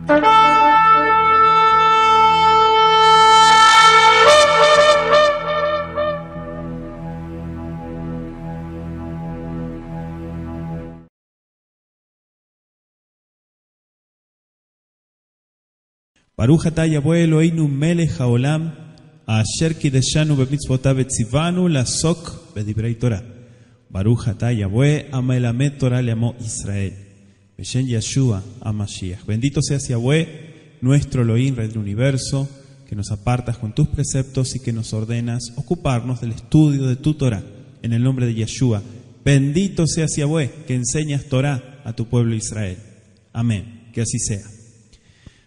Baruch atah Yahweh Eloheinu melech haolam, asher kideshanu b'mitzvotav etzivanu la'asok b'divrei Torah. Baruch atah Yahweh amelamed Torah le'amo Israel. Beshem Yeshua HaMashiach. Bendito seas Yahweh, nuestro Elohim, Rey del Universo, que nos apartas con tus preceptos y que nos ordenas ocuparnos del estudio de tu Torah. En el nombre de Yeshua. Bendito seas Yahweh, que enseñas Torah a tu pueblo Israel. Amén. Que así sea.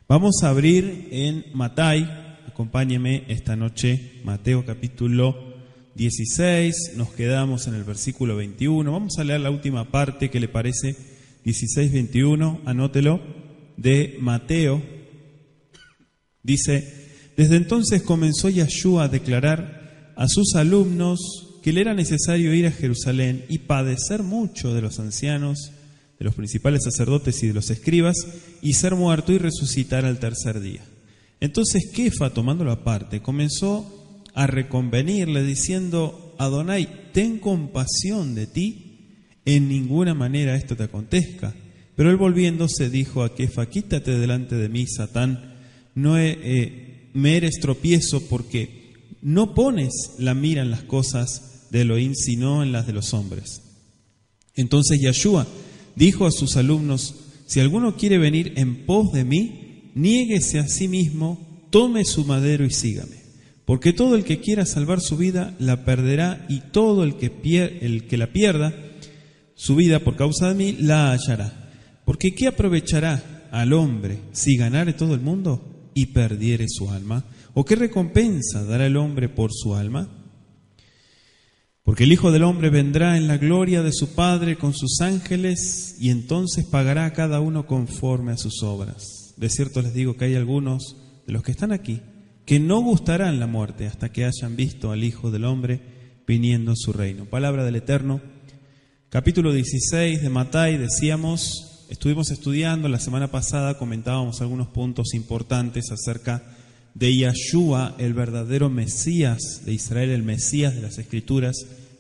Vamos a abrir en Mattai, acompáñeme esta noche, Mateo capítulo 16, nos quedamos en el versículo 21, vamos a leer la última parte, ¿qué le parece? 16-21, anótelo, de Mateo. Dice: desde entonces comenzó Yeshua a declarar a sus alumnos que le era necesario ir a Jerusalén y padecer mucho de los ancianos, de los principales sacerdotes y de los escribas, y ser muerto y resucitar al tercer día. Entonces Kefa, tomándolo aparte, comenzó a reconvenirle diciendo: Adonai, ten compasión de ti, en ninguna manera esto te acontezca. Pero él volviéndose dijo a Kefa: quítate delante de mí, Satán, me eres tropiezo, porque no pones la mira en las cosas de Elohim, sino en las de los hombres. Entonces Yeshua dijo a sus alumnos: si alguno quiere venir en pos de mí, niéguese a sí mismo, tome su madero y sígame. Porque todo el que quiera salvar su vida la perderá, y todo el que la pierda su vida por causa de mí la hallará. Porque ¿qué aprovechará al hombre si ganare todo el mundo y perdiere su alma? ¿O qué recompensa dará el hombre por su alma? Porque el Hijo del Hombre vendrá en la gloria de su Padre con sus ángeles, y entonces pagará a cada uno conforme a sus obras. De cierto les digo que hay algunos de los que están aquí que no gustarán la muerte hasta que hayan visto al Hijo del Hombre viniendo en su reino. Palabra del Eterno. Capítulo 16 de Mattai, decíamos, estuvimos estudiando, la semana pasada comentábamos algunos puntos importantes acerca de Yeshua, el verdadero Mesías de Israel, el Mesías de las Escrituras,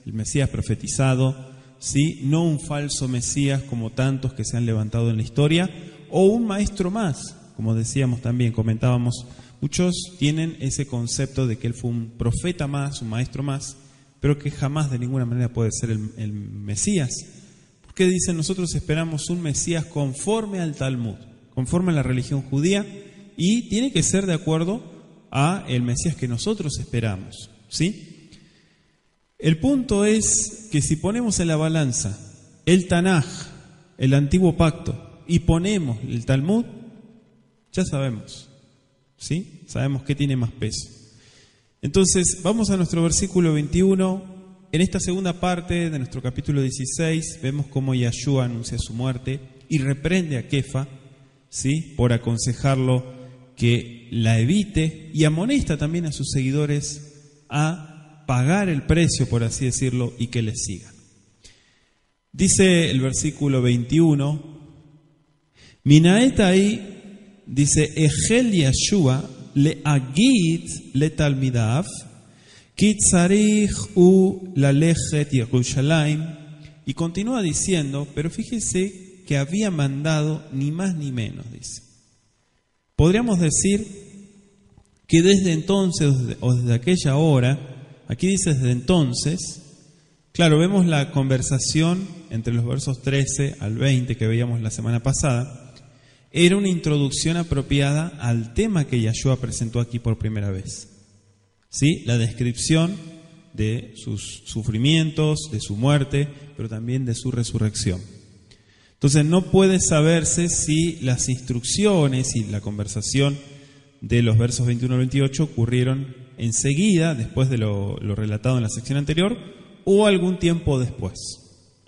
el Mesías profetizado, ¿sí? No un falso Mesías como tantos que se han levantado en la historia, o un maestro más, como decíamos también, comentábamos, muchos tienen ese concepto de que él fue un profeta más, un maestro más, pero que jamás de ninguna manera puede ser el Mesías, porque dicen: nosotros esperamos un Mesías conforme al Talmud, conforme a la religión judía, y tiene que ser de acuerdo a el Mesías que nosotros esperamos, ¿sí? El punto es que si ponemos en la balanza el Tanaj, el Antiguo Pacto, y ponemos el Talmud, ya sabemos, ¿sí? Sabemos qué tiene más peso. Entonces, vamos a nuestro versículo 21. En esta segunda parte de nuestro capítulo 16, vemos cómo Yeshua anuncia su muerte y reprende a Kefa, ¿sí? Por aconsejarlo que la evite, y amonesta también a sus seguidores a pagar el precio, por así decirlo, y que les sigan. Dice el versículo 21, Minaet ahí, dice: Ejel Yeshua le agid le talmidav ki tzarich u lalechet Yerushalayim, y continúa diciendo, pero fíjese que había mandado ni más ni menos, dice. Podríamos decir que desde entonces o desde aquella hora, aquí dice desde entonces, claro, vemos la conversación entre los versos 13 al 20 que veíamos la semana pasada, era una introducción apropiada al tema que Yeshua presentó aquí por primera vez. ¿Sí? La descripción de sus sufrimientos, de su muerte, pero también de su resurrección. Entonces no puede saberse si las instrucciones y la conversación de los versos 21 al 28 ocurrieron enseguida, después de lo relatado en la sección anterior, o algún tiempo después.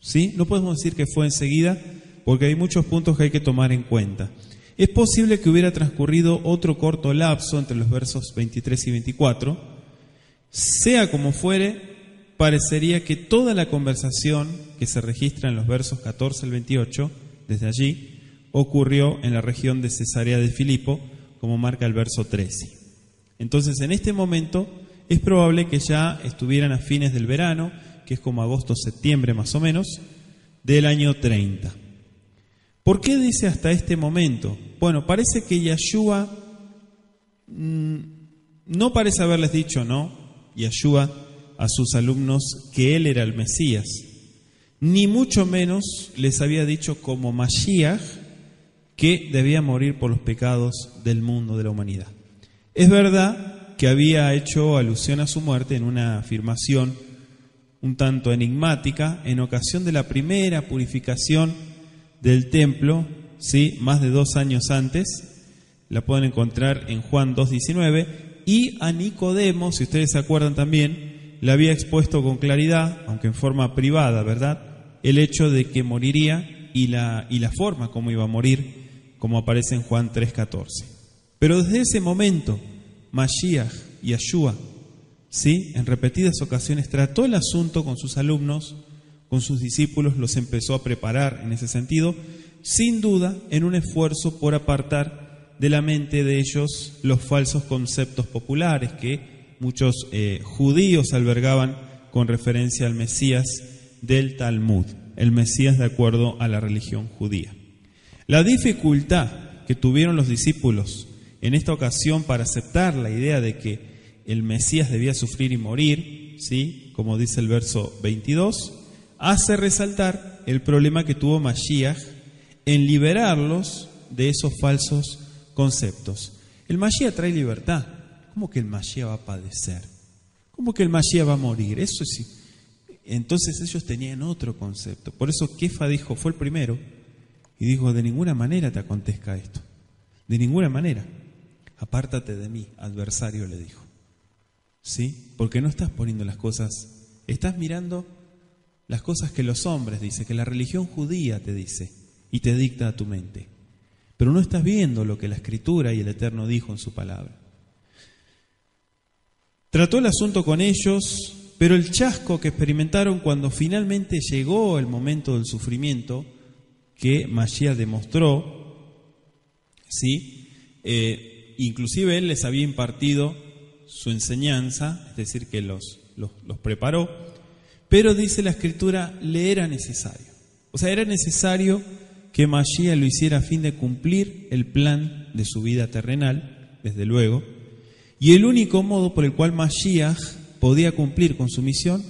¿Sí? No podemos decir que fue enseguida, porque hay muchos puntos que hay que tomar en cuenta. Es posible que hubiera transcurrido otro corto lapso entre los versos 23 y 24. Sea como fuere, parecería que toda la conversación que se registra en los versos 14 al 28, desde allí, ocurrió en la región de Cesarea de Filipo, como marca el verso 13. Entonces, en este momento es probable que ya estuvieran a fines del verano, que es como agosto-septiembre más o menos, del año 30. ¿Por qué dice hasta este momento? Bueno, parece que Yeshua no parece haberles dicho, ¿no? Yeshua a sus alumnos que él era el Mesías, ni mucho menos les había dicho como Mashiach que debía morir por los pecados del mundo, de la humanidad. Es verdad que había hecho alusión a su muerte en una afirmación un tanto enigmática en ocasión de la primera purificación del templo, ¿sí? Más de 2 años antes. La pueden encontrar en Juan 2:19, y a Nicodemo, si ustedes se acuerdan también, le había expuesto con claridad, aunque en forma privada, ¿verdad?, el hecho de que moriría y la forma como iba a morir, como aparece en Juan 3:14. Pero desde ese momento, Mashiach, Yeshua, ¿sí?, en repetidas ocasiones trató el asunto con sus alumnos, con sus discípulos, los empezó a preparar en ese sentido, sin duda en un esfuerzo por apartar de la mente de ellos los falsos conceptos populares que muchos judíos albergaban con referencia al Mesías del Talmud, el Mesías de acuerdo a la religión judía. La dificultad que tuvieron los discípulos en esta ocasión para aceptar la idea de que el Mesías debía sufrir y morir, ¿sí?, como dice el verso 22, hace resaltar el problema que tuvo Mashiach en liberarlos de esos falsos conceptos. El Mashiach trae libertad. ¿Cómo que el Mashiach va a padecer? ¿Cómo que el Mashiach va a morir? Eso sí. Entonces ellos tenían otro concepto. Por eso Kefa dijo, fue el primero, y dijo, de ninguna manera te acontezca esto. De ninguna manera. Apártate de mí, adversario, le dijo. ¿Sí? Porque no estás poniendo las cosas, estás mirando las cosas que los hombres, dice, que la religión judía te dice y te dicta a tu mente. Pero no estás viendo lo que la Escritura y el Eterno dijo en su palabra. Trató el asunto con ellos, pero el chasco que experimentaron cuando finalmente llegó el momento del sufrimiento que Mashiach demostró, ¿sí? Inclusive él les había impartido su enseñanza, es decir, que los preparó, pero dice la Escritura, le era necesario. O sea, era necesario que Mashiach lo hiciera a fin de cumplir el plan de su vida terrenal, desde luego, y el único modo por el cual Mashiach podía cumplir con su misión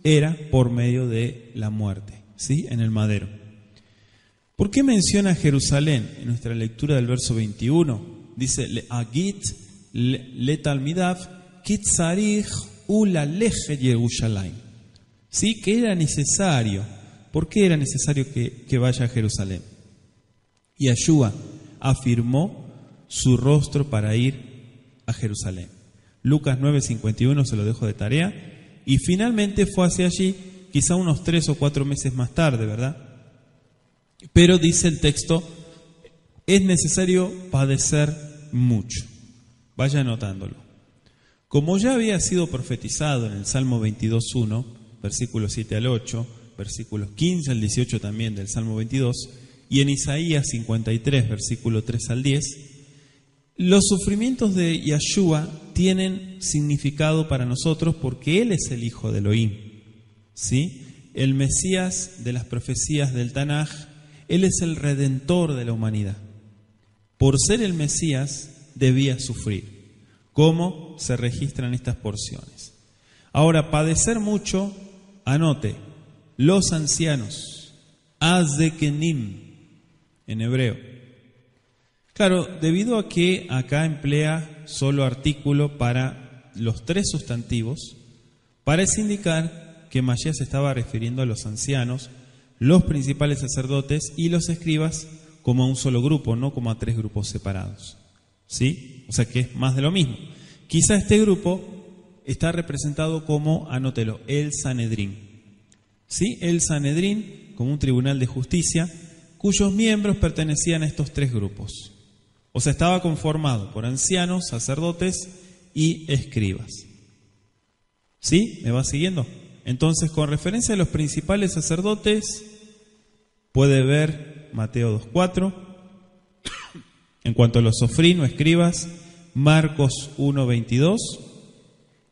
era por medio de la muerte, ¿sí?, en el madero. ¿Por qué menciona Jerusalén en nuestra lectura del verso 21? Dice, Le'agit letalmidav kitzarich ulalech Yerushalayim. Sí, que era necesario. ¿Por qué era necesario que vaya a Jerusalén? Y Yeshua afirmó su rostro para ir a Jerusalén. Lucas 9:51 se lo dejo de tarea. Y finalmente fue hacia allí, quizá unos 3 o 4 meses más tarde, ¿verdad? Pero dice el texto, es necesario padecer mucho. Vaya anotándolo. Como ya había sido profetizado en el Salmo 22:1, versículos 7 al 8, versículos 15 al 18 también del Salmo 22, y en Isaías 53, versículo 3 al 10, los sufrimientos de Yeshua tienen significado para nosotros porque Él es el Hijo de Elohim, ¿sí? El Mesías de las profecías del Tanaj, Él es el Redentor de la humanidad. Por ser el Mesías, debía sufrir. ¿Cómo se registran estas porciones? Ahora, padecer mucho, anote, los ancianos, Azekenim, en hebreo. Claro, debido a que acá emplea solo artículo para los 3 sustantivos, parece indicar que Mashiach se estaba refiriendo a los ancianos, los principales sacerdotes y los escribas como a un solo grupo, no como a 3 grupos separados. ¿Sí? O sea que es más de lo mismo. Quizá este grupo está representado como, anótelo, el Sanedrín. ¿Sí? El Sanedrín, como un tribunal de justicia, cuyos miembros pertenecían a estos 3 grupos. O sea, estaba conformado por ancianos, sacerdotes y escribas. ¿Sí? ¿Me va siguiendo? Entonces, con referencia a los principales sacerdotes, puede ver Mateo 2:4, En cuanto a los sofrín o escribas, Marcos 1:22.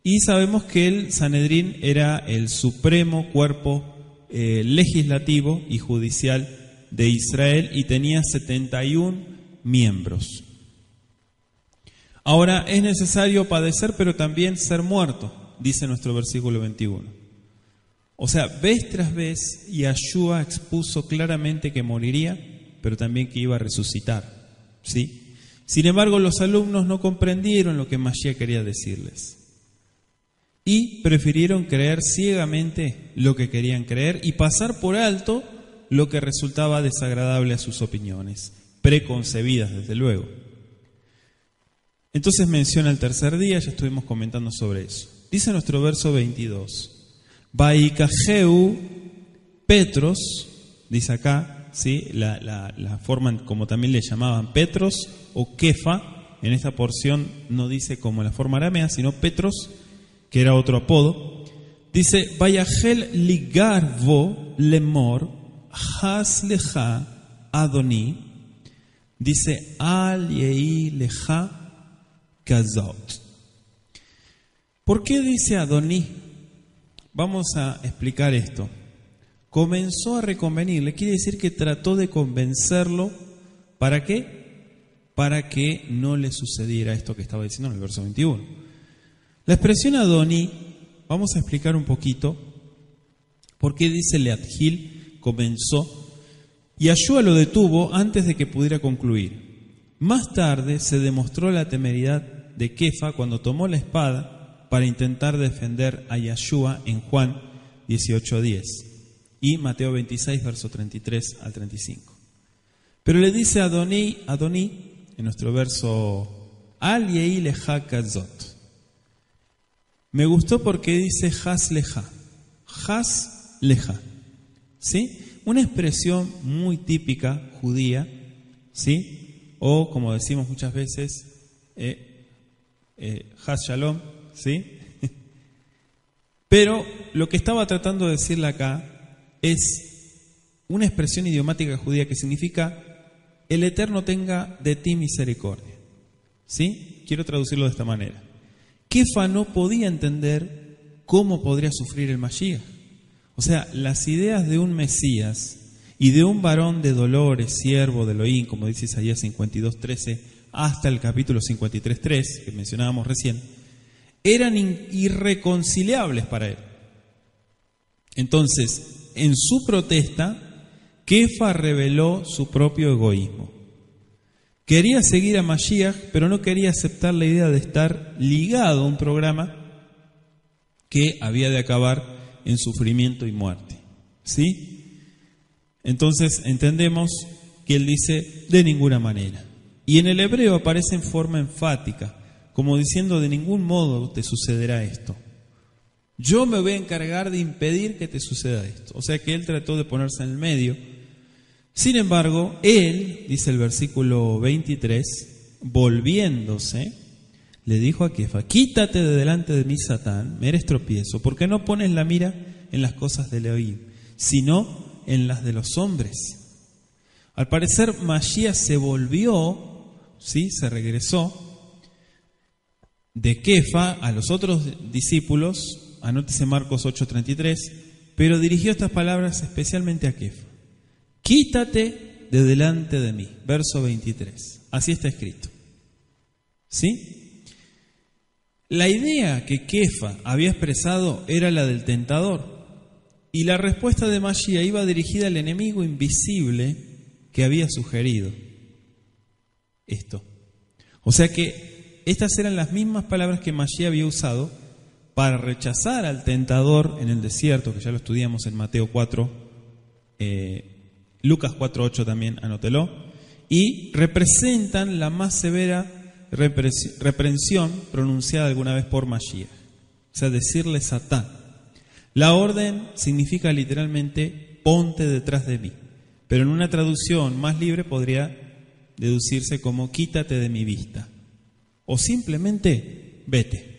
Y sabemos que el Sanedrín era el supremo cuerpo legislativo y judicial de Israel y tenía 71 miembros. Ahora, es necesario padecer, pero también ser muerto, dice nuestro versículo 21. O sea, vez tras vez, Yahshua expuso claramente que moriría, pero también que iba a resucitar. ¿Sí? Sin embargo, los alumnos no comprendieron lo que Mashiach quería decirles y prefirieron creer ciegamente lo que querían creer y pasar por alto lo que resultaba desagradable a sus opiniones, preconcebidas desde luego. Entonces menciona el tercer día, ya estuvimos comentando sobre eso. Dice nuestro verso 22, Vaikajeu Petros, dice acá, ¿sí? La forma como también le llamaban Petros o Kefa, en esta porción no dice como la forma aramea, sino Petros, que era otro apodo. Dice, Vayajel ligarvo lemor hasleja adoni, dice, al yei leja kazot. ¿Por qué dice Adoní? Vamos a explicar esto. Comenzó a reconvenirle, quiere decir que trató de convencerlo. ¿Para qué? Para que no le sucediera esto que estaba diciendo en el verso 21. La expresión Adoní, vamos a explicar un poquito por qué dice Leatgil, comenzó, y Yahshua lo detuvo antes de que pudiera concluir. Más tarde se demostró la temeridad de Kefa cuando tomó la espada para intentar defender a Yahshua en Juan 18:10 y Mateo 26, verso 33 al 35. Pero le dice a Adoní, en nuestro verso, Al yei leja kazot. Me gustó porque dice has leja, ¿sí? Una expresión muy típica judía, ¿sí? O como decimos muchas veces, has shalom, ¿sí? Pero lo que estaba tratando de decirle acá es una expresión idiomática judía que significa el Eterno tenga de ti misericordia, ¿sí? Quiero traducirlo de esta manera. Kefa no podía entender cómo podría sufrir el Mashiach. O sea, las ideas de un Mesías y de un varón de dolores, siervo de Elohim, como dice Isaías 52:13, hasta el capítulo 53:3, que mencionábamos recién, eran irreconciliables para él. Entonces, en su protesta, Kefa reveló su propio egoísmo. Quería seguir a Mashiach, pero no quería aceptar la idea de estar ligado a un programa que había de acabar en sufrimiento y muerte. ¿Sí? Entonces entendemos que él dice de ninguna manera. Y en el hebreo aparece en forma enfática, como diciendo de ningún modo te sucederá esto. Yo me voy a encargar de impedir que te suceda esto. O sea que él trató de ponerse en el medio. Sin embargo, él, dice el versículo 23, volviéndose, le dijo a Kefa, quítate de delante de mí, Satán, me eres tropiezo, porque no pones la mira en las cosas de Elohim, sino en las de los hombres. Al parecer, Mashiach se volvió, ¿sí? Se regresó de Kefa a los otros discípulos, anótese Marcos 8:33, pero dirigió estas palabras especialmente a Kefa. Quítate de delante de mí, verso 23. Así está escrito. ¿Sí? La idea que Kefa había expresado era la del tentador, y la respuesta de Mashiach iba dirigida al enemigo invisible que había sugerido esto. O sea que estas eran las mismas palabras que Mashiach había usado para rechazar al tentador en el desierto, que ya lo estudiamos en Mateo 4, Lucas 4:8 también, anótelo, y representan la más severa reprensión pronunciada alguna vez por Mashiach, o sea, decirle Satán. La orden significa literalmente ponte detrás de mí, pero en una traducción más libre podría deducirse como quítate de mi vista, o simplemente vete.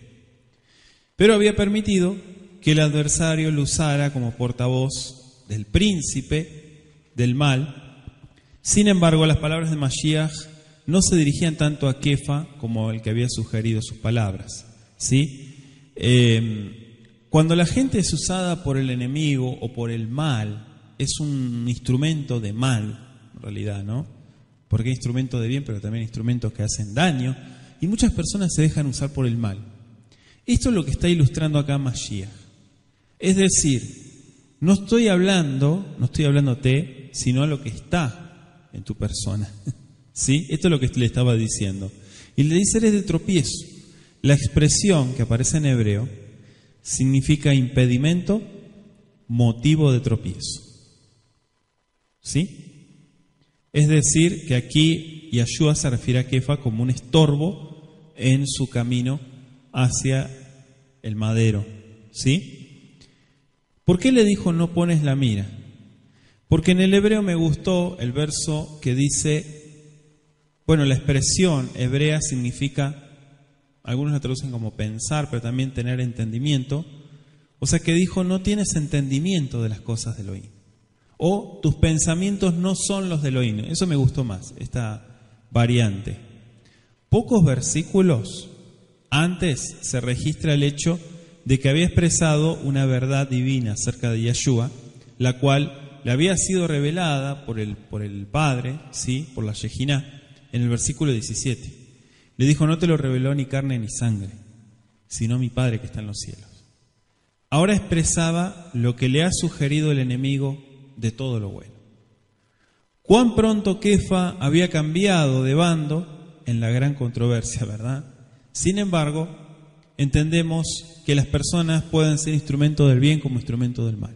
Pero había permitido que el adversario lo usara como portavoz del príncipe del mal Sin embargo, las palabras de Mashiach no se dirigían tanto a Kefa como el que había sugerido sus palabras, ¿sí? Cuando la gente es usada por el enemigo o por el mal, es un instrumento de mal, en realidad, ¿no? Porque hay instrumentos de bien, pero también hay instrumentos que hacen daño, y muchas personas se dejan usar por el mal. Esto es lo que está ilustrando acá Mashiach. Es decir, no estoy hablándote, sino a lo que está en tu persona. ¿Sí? Esto es lo que le estaba diciendo. Y le dice, eres de tropiezo. La expresión que aparece en hebreo significa impedimento, motivo de tropiezo. ¿Sí? Es decir, que aquí Yeshua se refiere a Kefa como un estorbo en su camino hacia el madero. ¿Sí? ¿Por qué le dijo no pones la mira? Porque en el hebreo me gustó el verso que dice, bueno, la expresión hebrea significa, algunos la traducen como pensar, pero también tener entendimiento. O sea que dijo, no tienes entendimiento de las cosas de Elohim. O tus pensamientos no son los de Elohim. Eso me gustó más, esta variante. Pocos versículos antes se registra el hecho de que había expresado una verdad divina acerca de Yeshua, la cual le había sido revelada por el Padre, ¿sí? Por la Shejiná, en el versículo 17. Le dijo, no te lo reveló ni carne ni sangre, sino mi Padre que está en los cielos. Ahora expresaba lo que le ha sugerido el enemigo de todo lo bueno. Cuán pronto Kefa había cambiado de bando en la gran controversia, ¿verdad? Sin embargo, entendemos que las personas pueden ser instrumento del bien como instrumento del mal,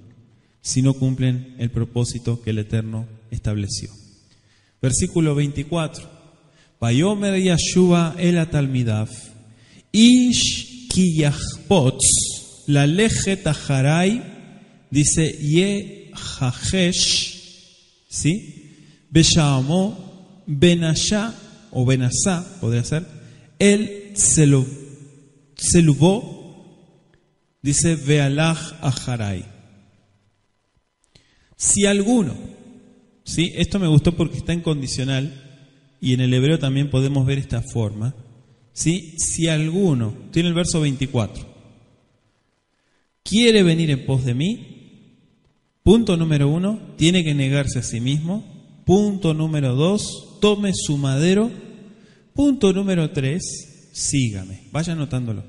si no cumplen el propósito que el Eterno estableció. Versículo 24. Vayomer Yeshua el atalmidav, ish ki yachpotz, la lejet aharai, dice ye hajesh, ¿sí? Beshamo, benashá, o benasá, podría ser, el selubó, dice vealach aharai. Si alguno, ¿sí? Esto me gustó porque está en condicional, y en el hebreo también podemos ver esta forma, ¿sí? Si alguno, tiene el verso 24, quiere venir en pos de mí, punto número 1, tiene que negarse a sí mismo. Punto número 2, tome su madero. Punto número 3, sígame. Vaya anotándolo.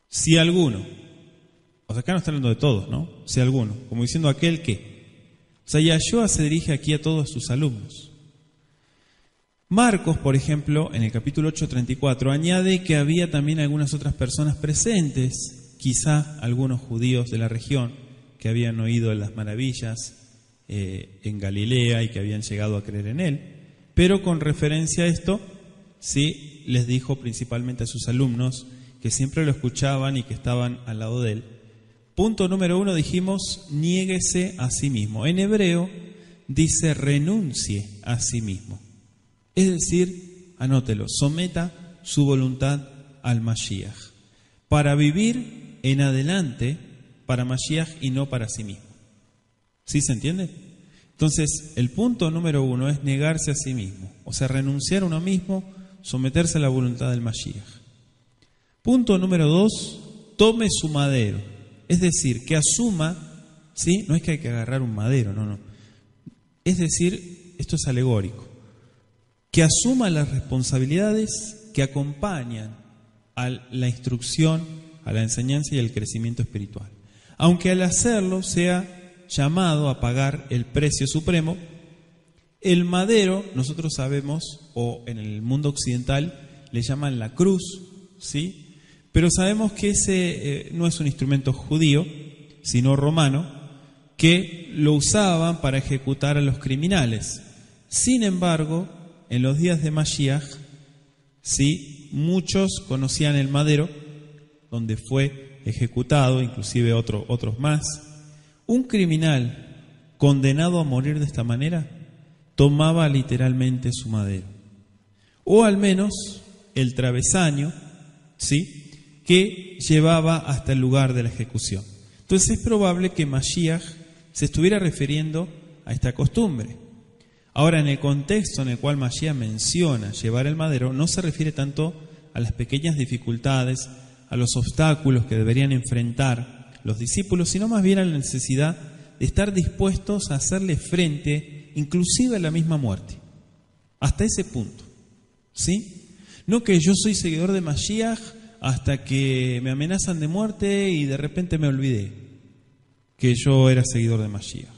Si alguno, o sea, acá no está hablando de todos, ¿no? Si alguno, como diciendo aquel que. O sea, Yeshua se dirige aquí a todos sus alumnos. Marcos, por ejemplo, en el capítulo 8:34, añade que había también algunas otras personas presentes, quizá algunos judíos de la región que habían oído las maravillas en Galilea y que habían llegado a creer en él. Pero con referencia a esto, sí, les dijo principalmente a sus alumnos que siempre lo escuchaban y que estaban al lado de él. Punto número 1, dijimos, niéguese a sí mismo. En hebreo dice renuncie a sí mismo. Es decir, anótelo, someta su voluntad al Mashiach, para vivir en adelante para Mashiach y no para sí mismo. ¿Sí se entiende? Entonces, el punto número 1 es negarse a sí mismo, o sea, renunciar a uno mismo, someterse a la voluntad del Mashiach. Punto número 2, tome su madero, es decir, que asuma, ¿sí? No es que hay que agarrar un madero, no. Es decir, esto es alegórico, que asuma las responsabilidades que acompañan a la instrucción, a la enseñanza y al crecimiento espiritual. Aunque al hacerlo sea llamado a pagar el precio supremo, el madero, nosotros sabemos, o en el mundo occidental le llaman la cruz, ¿sí? Pero sabemos que ese no es un instrumento judío, sino romano, que lo usaban para ejecutar a los criminales. Sin embargo, en los días de Mashiach, sí, muchos conocían el madero, donde fue ejecutado, inclusive otros más. Un criminal condenado a morir de esta manera tomaba literalmente su madero, o al menos el travesaño, ¿sí?, que llevaba hasta el lugar de la ejecución. Entonces es probable que Mashiach se estuviera refiriendo a esta costumbre. Ahora, en el contexto en el cual Mashiach menciona llevar el madero, no se refiere tanto a las pequeñas dificultades, a los obstáculos que deberían enfrentar los discípulos, sino más bien a la necesidad de estar dispuestos a hacerle frente, inclusive a la misma muerte. Hasta ese punto, ¿sí? No que yo soy seguidor de Mashiach hasta que me amenazan de muerte y de repente me olvidé que yo era seguidor de Mashiach.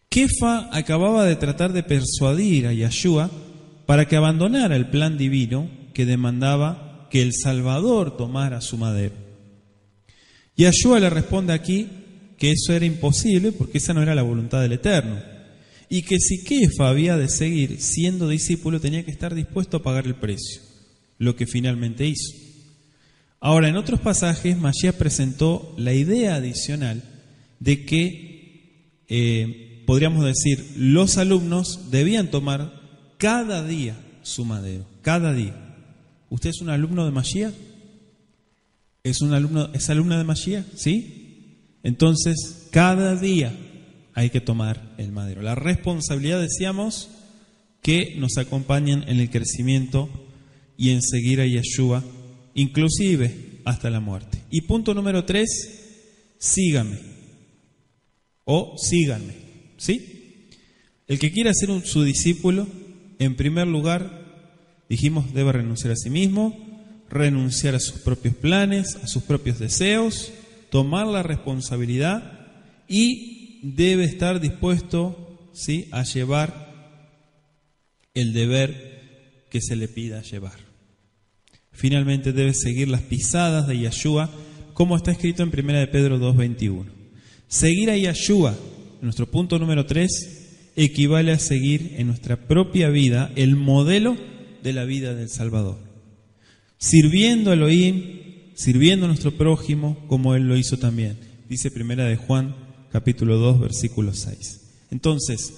Kefa acababa de tratar de persuadir a Yeshua para que abandonara el plan divino que demandaba que el Salvador tomara su madero. Yeshua le responde aquí que eso era imposible porque esa no era la voluntad del Eterno, y que si Kefa había de seguir siendo discípulo tenía que estar dispuesto a pagar el precio, lo que finalmente hizo. Ahora, en otros pasajes, Mashiach presentó la idea adicional de que, podríamos decir, los alumnos debían tomar cada día su madero, cada día. ¿Usted es un alumno de Mashiach? ¿Es alumna de Mashiach? ¿Sí? Entonces, cada día hay que tomar el madero. La responsabilidad, decíamos, que nos acompañen en el crecimiento y en seguir a Yeshua, inclusive hasta la muerte. Y punto número 3, sígame o síganme, ¿sí? El que quiera ser su discípulo, en primer lugar, dijimos, debe renunciar a sí mismo, renunciar a sus propios planes, a sus propios deseos, tomar la responsabilidad y debe estar dispuesto, ¿sí?, a llevar el deber que se le pida llevar. Finalmente debe seguir las pisadas de Yeshua, como está escrito en 1 de Pedro 2:21. Seguir a Yeshua, nuestro punto número 3, equivale a seguir en nuestra propia vida el modelo de la vida del Salvador, sirviendo a Elohim, sirviendo a nuestro prójimo como Él lo hizo también. Dice 1 de Juan, capítulo 2, versículo 6. Entonces,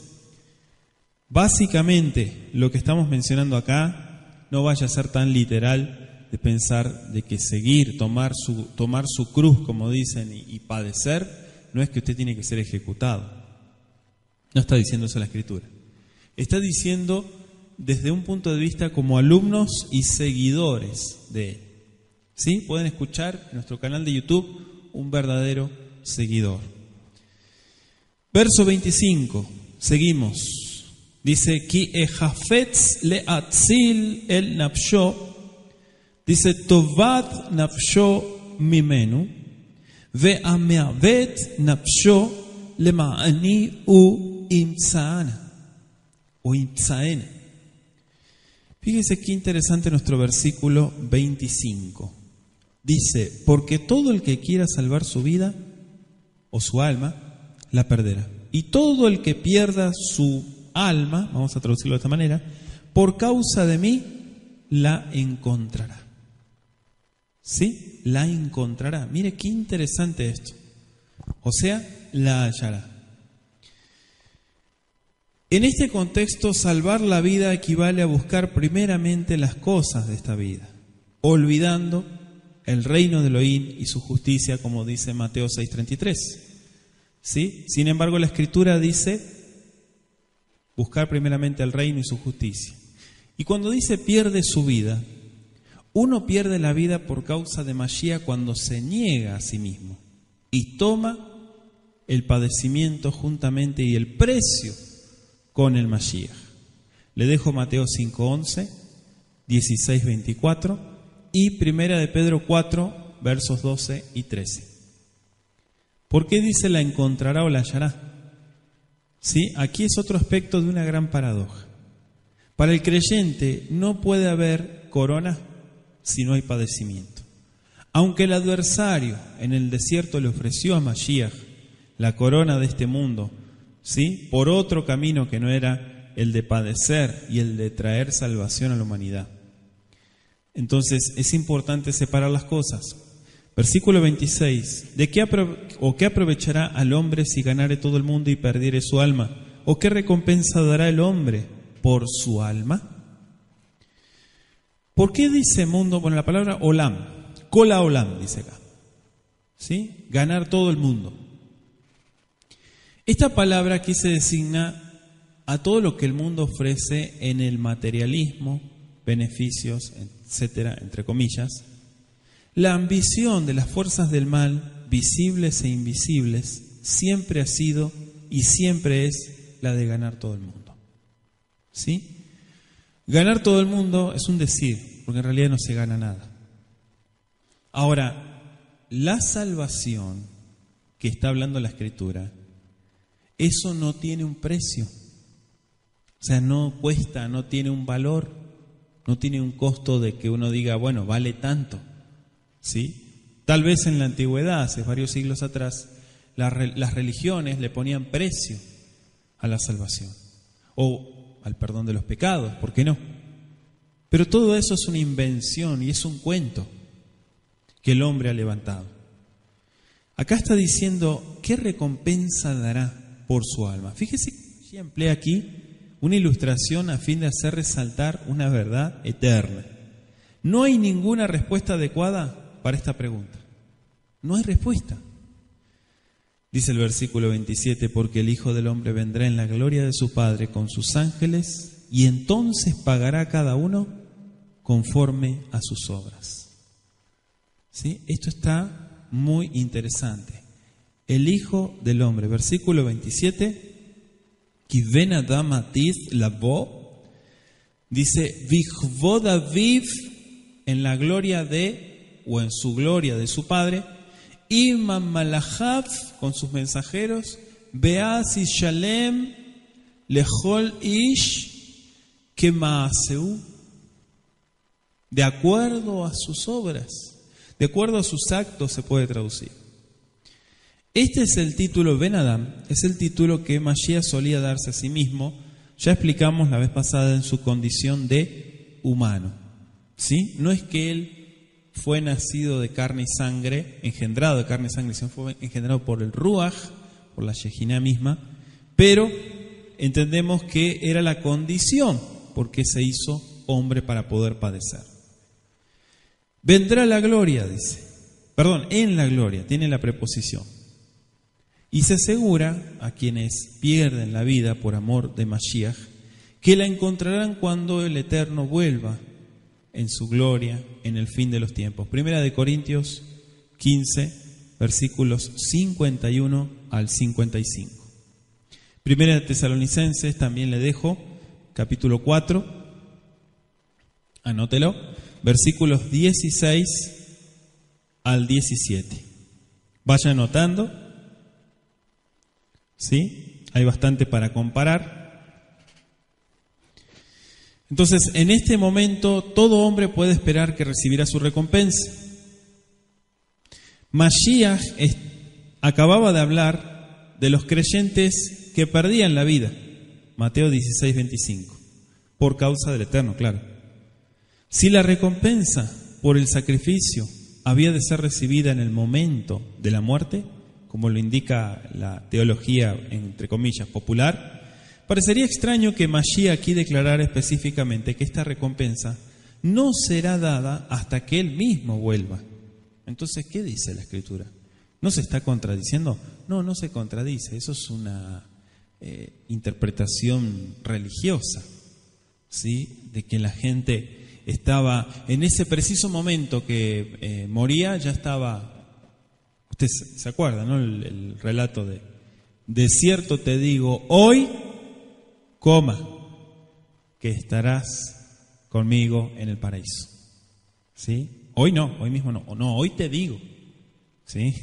básicamente lo que estamos mencionando acá, no vaya a ser tan literal de pensar de que seguir, tomar su cruz, como dicen, y padecer, no es que usted tiene que ser ejecutado. No está diciendo eso la Escritura. Está diciendo desde un punto de vista como alumnos y seguidores de Él. ¿Sí? Pueden escuchar en nuestro canal de YouTube un verdadero seguidor. Verso 25, seguimos. Dice, Ki ejafetz leatzil el nafsho, dice, Tovat nafsho mimenu, ve'ameavet nafsho lema'ani u imtsaana, o imtsaena. Fíjese qué interesante nuestro versículo 25. Dice, porque todo el que quiera salvar su vida o su alma, la perderá. Y todo el que pierda su alma, vamos a traducirlo de esta manera, por causa de mí, la encontrará. ¿Sí? La encontrará. Mire qué interesante esto. O sea, la hallará. En este contexto, salvar la vida equivale a buscar primeramente las cosas de esta vida, olvidando el reino de Elohim y su justicia, como dice Mateo 6:33. ¿Sí? Sin embargo, la Escritura dice buscar primeramente el reino y su justicia. Y cuando dice pierde su vida, uno pierde la vida por causa de Mashiach cuando se niega a sí mismo y toma el padecimiento juntamente y el precio con el Mashiach. Le dejo Mateo 5:11, 16:24 y 1 de Pedro 4, versos 12 y 13. ¿Por qué dice la encontrará o la hallará? ¿Sí? Aquí es otro aspecto de una gran paradoja. Para el creyente no puede haber corona si no hay padecimiento. Aunque el adversario en el desierto le ofreció a Mashiach la corona de este mundo, ¿sí?, por otro camino que no era el de padecer y el de traer salvación a la humanidad. Entonces es importante separar las cosas. Versículo 26. ¿De qué aprovechará al hombre si ganare todo el mundo y perdiere su alma? ¿O qué recompensa dará el hombre por su alma? ¿Por qué dice mundo? Bueno, la palabra olam, kola olam, dice acá. ¿Sí? Ganar todo el mundo. Esta palabra aquí se designa a todo lo que el mundo ofrece en el materialismo, beneficios, etcétera, entre comillas, la ambición de las fuerzas del mal, visibles e invisibles, siempre ha sido y siempre es la de ganar todo el mundo. ¿Sí? Ganar todo el mundo es un decir, porque en realidad no se gana nada. Ahora, la salvación que está hablando la Escritura, eso no tiene un precio. O sea, no cuesta, no tiene un valor, no tiene un costo de que uno diga, bueno, vale tanto. ¿Sí? Tal vez en la antigüedad, hace varios siglos atrás, las religiones le ponían precio a la salvación o al perdón de los pecados, ¿por qué no? Pero todo eso es una invención y es un cuento que el hombre ha levantado. Acá está diciendo, ¿qué recompensa dará por su alma? Fíjese que emplea aquí una ilustración a fin de hacer resaltar una verdad eterna. No hay ninguna respuesta adecuada para esta pregunta. No hay respuesta. Dice el versículo 27, porque el Hijo del Hombre vendrá en la gloria de su Padre con sus ángeles y entonces pagará a cada uno conforme a sus obras. ¿Sí? Esto está muy interesante. El Hijo del Hombre, versículo 27, Kiven Adam Atiz Labo, dice, Vichvod Aviv, en la gloria de, o en su gloria de su Padre, Imam Malachav, con sus mensajeros, Beaz y Shalem, Lechol Ish, Kemaaseu, de acuerdo a sus obras, de acuerdo a sus actos se puede traducir. Este es el título Ben Adam, es el título que Mashiach solía darse a sí mismo. Ya explicamos la vez pasada en su condición de humano. ¿Sí? No es que él fue nacido de carne y sangre, engendrado de carne y sangre, sino fue engendrado por el Ruach, por la Shejinah misma, pero entendemos que era la condición porque se hizo hombre para poder padecer. Vendrá la gloria, dice. Perdón, en la gloria, tiene la preposición. Y se asegura a quienes pierden la vida por amor de Mashiach que la encontrarán cuando el Eterno vuelva en su gloria en el fin de los tiempos. Primera de Corintios 15, versículos 51 al 55. Primera de Tesalonicenses también le dejo, capítulo 4, anótelo, versículos 16 al 17. Vaya anotando. ¿Sí? Hay bastante para comparar. Entonces, en este momento, todo hombre puede esperar que recibirá su recompensa. Mashiach acababa de hablar de los creyentes que perdían la vida. Mateo 16, 25. Por causa del Eterno, claro. Si la recompensa por el sacrificio había de ser recibida en el momento de la muerte, como lo indica la teología, entre comillas, popular, parecería extraño que Mashiach aquí declarara específicamente que esta recompensa no será dada hasta que Él mismo vuelva. Entonces, ¿qué dice la Escritura? ¿No se está contradiciendo? No, no se contradice. Eso es una interpretación religiosa, ¿sí? De que la gente estaba, en ese preciso momento que moría, ya estaba... Usted se acuerda, ¿no? El relato de cierto te digo, hoy, que estarás conmigo en el paraíso. ¿Sí? Hoy no, hoy mismo no. O no, hoy te digo. ¿Sí?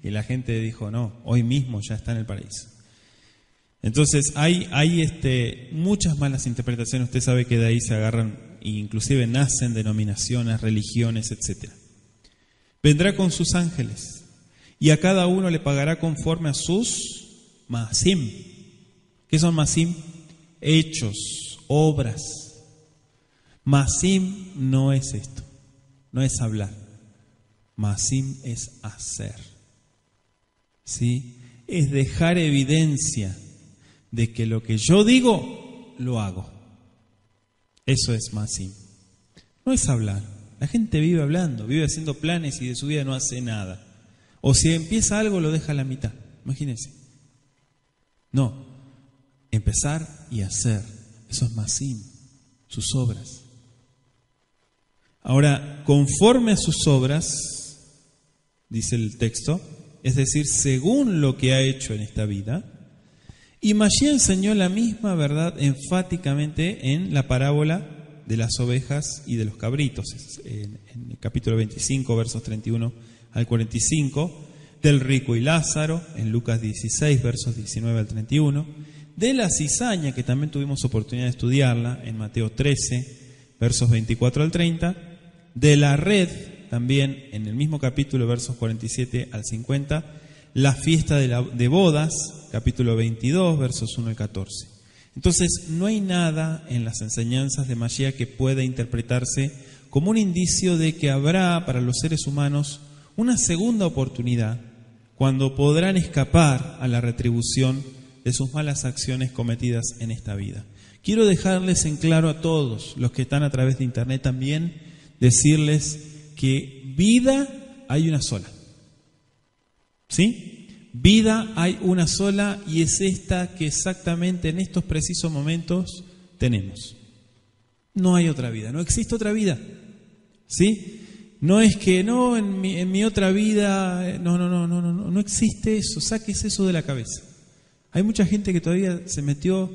Y la gente dijo, no, hoy mismo ya está en el paraíso. Entonces hay muchas malas interpretaciones. Usted sabe que de ahí se agarran, e inclusive nacen denominaciones, religiones, etc. Vendrá con sus ángeles y a cada uno le pagará conforme a sus masim. ¿Qué son masim? Hechos, obras. Masim no es esto, no es hablar. Masim es hacer. ¿Sí? Es dejar evidencia de que lo que yo digo, lo hago. Eso es masim. No es hablar. La gente vive hablando, vive haciendo planes y de su vida no hace nada. O si empieza algo, lo deja a la mitad. Imagínense. No. Empezar y hacer. Eso es Masim, sus obras. Ahora, conforme a sus obras, dice el texto, es decir, según lo que ha hecho en esta vida, y Mashiach enseñó la misma verdad enfáticamente en la parábola de las ovejas y de los cabritos, en el capítulo 25, versos 31 al 45, del rico y Lázaro, en Lucas 16, versos 19 al 31, de la cizaña, que también tuvimos oportunidad de estudiarla, en Mateo 13, versos 24 al 30, de la red, también en el mismo capítulo, versos 47 al 50, la fiesta de bodas, capítulo 22, versos 1 al 14. Entonces, no hay nada en las enseñanzas de Mashiach que pueda interpretarse como un indicio de que habrá para los seres humanos una segunda oportunidad cuando podrán escapar a la retribución de sus malas acciones cometidas en esta vida. Quiero dejarles en claro a todos los que están a través de internet también, decirles que vida hay una sola. ¿Sí? Vida hay una sola y es esta que exactamente en estos precisos momentos tenemos. No hay otra vida, no existe otra vida. ¿Sí? No es que no, en mi otra vida, no existe eso, saques eso de la cabeza. Hay mucha gente que todavía se metió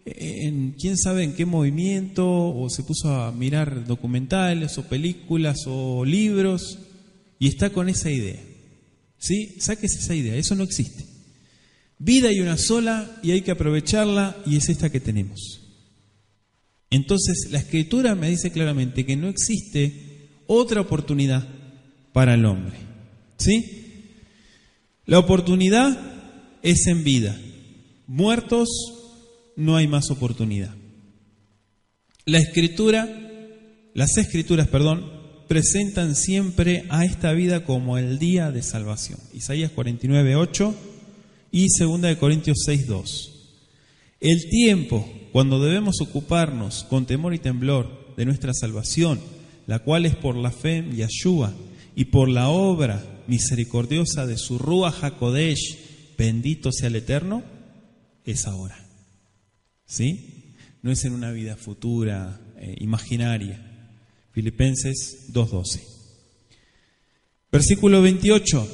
en quién sabe en qué movimiento, o se puso a mirar documentales o películas o libros y está con esa idea. ¿Sí? Sáquese esa idea, eso no existe. Vida hay una sola y hay que aprovecharla y es esta que tenemos. Entonces la Escritura me dice claramente que no existe otra oportunidad para el hombre. ¿Sí? La oportunidad es en vida. Muertos no hay más oportunidad. Las escrituras, presentan siempre a esta vida como el día de salvación. Isaías 49:8 y 2 Corintios 6:2. El tiempo cuando debemos ocuparnos con temor y temblor de nuestra salvación, la cual es por la fe en Yeshua y por la obra misericordiosa de su Ruach HaKodesh, bendito sea el Eterno, es ahora. ¿Sí? No es en una vida futura, imaginaria. Filipenses 2:12. Versículo 28.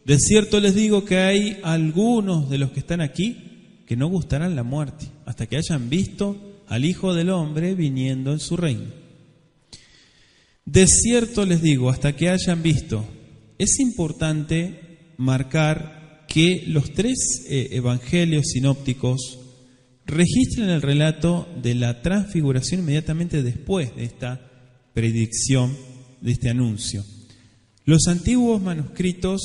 De cierto les digo que hay algunos de los que están aquí que no gustarán la muerte hasta que hayan visto al Hijo del Hombre viniendo en su reino. De cierto les digo, hasta que hayan visto. Es importante marcar que los tres evangelios sinópticos registran el relato de la transfiguración inmediatamente después de esta predicción, de este anuncio. Los antiguos manuscritos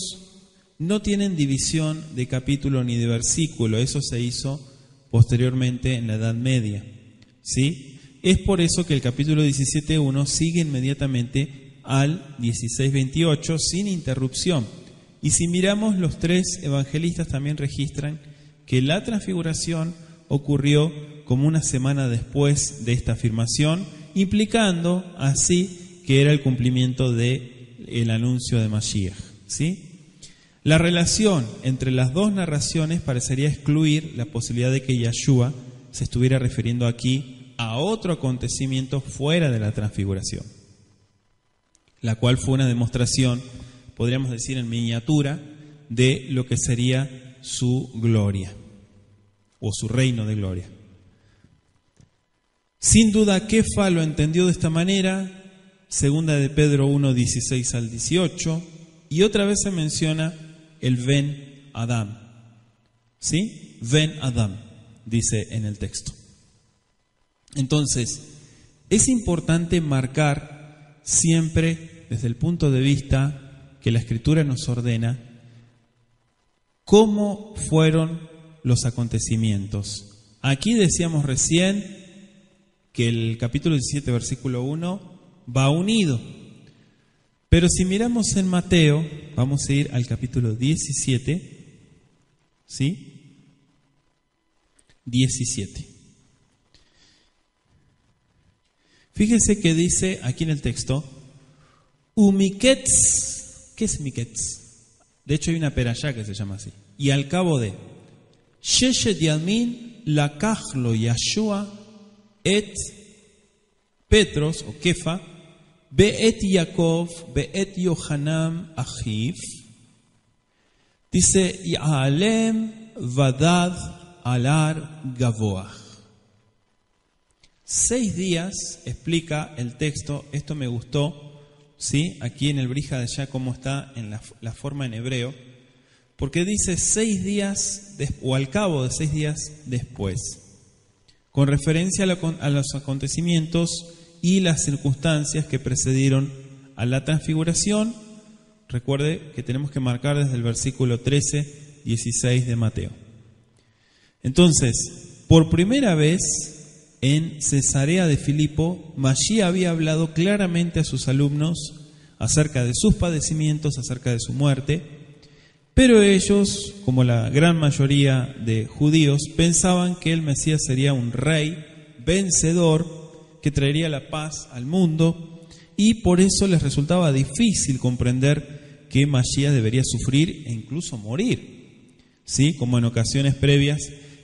no tienen división de capítulo ni de versículo, eso se hizo posteriormente en la Edad Media. ¿Sí? Es por eso que el capítulo 17.1 sigue inmediatamente al 16.28 sin interrupción. Y si miramos, los tres evangelistas también registran que la transfiguración ocurrió como una semana después de esta afirmación, implicando así que era el cumplimiento del anuncio de Mashiach. ¿Sí? La relación entre las dos narraciones parecería excluir la posibilidad de que Yeshua se estuviera refiriendo aquí a otro acontecimiento fuera de la transfiguración, la cual fue una demostración, podríamos decir en miniatura, de lo que sería su gloria o su reino de gloria. Sin duda, Kefa lo entendió de esta manera, 2 de Pedro 1, 16 al 18, y otra vez se menciona el Ben Adam. ¿Sí? Ben Adam, dice en el texto. Entonces, es importante marcar siempre, desde el punto de vista que la Escritura nos ordena, cómo fueron los acontecimientos. Aquí decíamos recién que el capítulo 17, versículo 1, va unido. Pero si miramos en Mateo, vamos a ir al capítulo 17, ¿sí? 17. Fíjese que dice aquí en el texto, Umiketz. ¿Qué es Miketz? De hecho hay una perashá que se llama así. Y al cabo de Sheshet Yalmin לקח לו ישוע את פטרוס או כפה ואת יעקב ואת יוחנן אחיו. Dice, יעלם ודד al ar גבוה. 6 días, explica el texto, esto me gustó, ¿sí? Aquí en el Brija de allá, cómo está en la forma en hebreo, porque dice 6 días, o al cabo de 6 días después, con referencia a los acontecimientos y las circunstancias que precedieron a la transfiguración. Recuerde que tenemos que marcar desde el versículo 13, 16 de Mateo. Entonces, por primera vez en Cesarea de Filipo, Mashiach había hablado claramente a sus alumnos acerca de sus padecimientos, acerca de su muerte, pero ellos, como la gran mayoría de judíos, pensaban que el Mesías sería un rey vencedor que traería la paz al mundo, y por eso les resultaba difícil comprender que Mashiach debería sufrir e incluso morir, ¿sí? Como en ocasiones previas,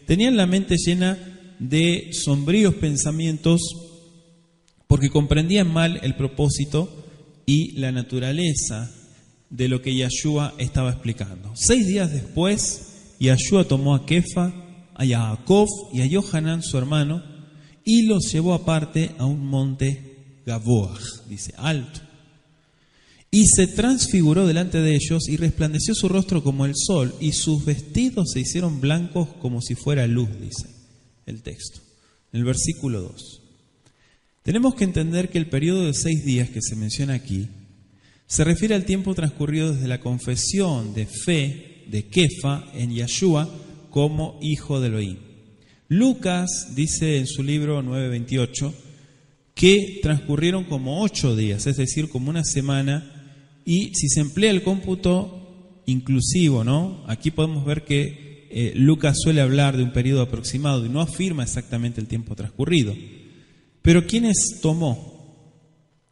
tenían la mente llena de sombríos pensamientos porque comprendían mal el propósito y la naturaleza de lo que Yeshua estaba explicando. 6 días después, Yeshua tomó a Kefa, a Jacob y a Yohanan, su hermano, y los llevó aparte a un monte Gavoah, dice, alto. Y se transfiguró delante de ellos y resplandeció su rostro como el sol, y sus vestidos se hicieron blancos como si fuera luz, dice el texto. En el versículo 2. Tenemos que entender que el periodo de 6 días que se menciona aquí se refiere al tiempo transcurrido desde la confesión de fe de Kefa en Yeshua como hijo de Elohim. Lucas dice en su libro 9:28 que transcurrieron como 8 días, es decir, como una semana, y si se emplea el cómputo inclusivo, ¿no? Aquí podemos ver que Lucas suele hablar de un periodo aproximado y no afirma exactamente el tiempo transcurrido. Pero ¿quiénes tomó?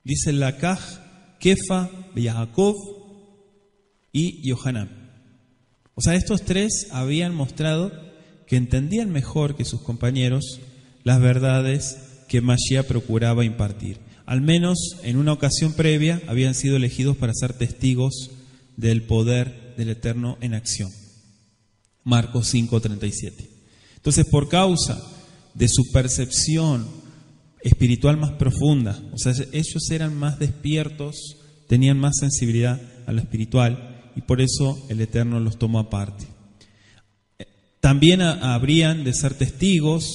Dice Lakaj, Kefa, Jacob y Yohanan. O sea, estos 3 habían mostrado que entendían mejor que sus compañeros las verdades que Mashiach procuraba impartir. Al menos en una ocasión previa habían sido elegidos para ser testigos del poder del Eterno en acción. Marcos 5:37. Entonces, por causa de su percepción espiritual más profunda, o sea, ellos eran más despiertos, tenían más sensibilidad a lo espiritual, y por eso el Eterno los tomó aparte. También habrían de ser testigos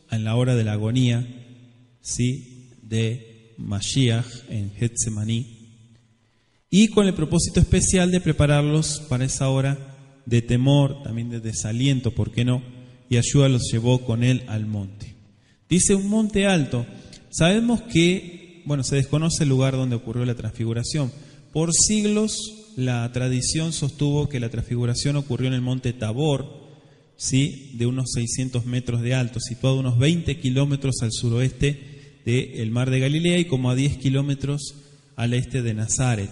en la hora de la agonía, ¿sí?, de Mashiach en Getsemaní, y con el propósito especial de prepararlos para esa hora de temor, también de desaliento, ¿por qué no? Y Yeshua los llevó con él al monte. Dice un monte alto. Sabemos que, se desconoce el lugar donde ocurrió la transfiguración. Por siglos la tradición sostuvo que la transfiguración ocurrió en el monte Tabor, ¿sí?, de unos 600 metros de alto, situado a unos 20 kilómetros al suroeste del mar de Galilea y como a 10 kilómetros al este de Nazaret.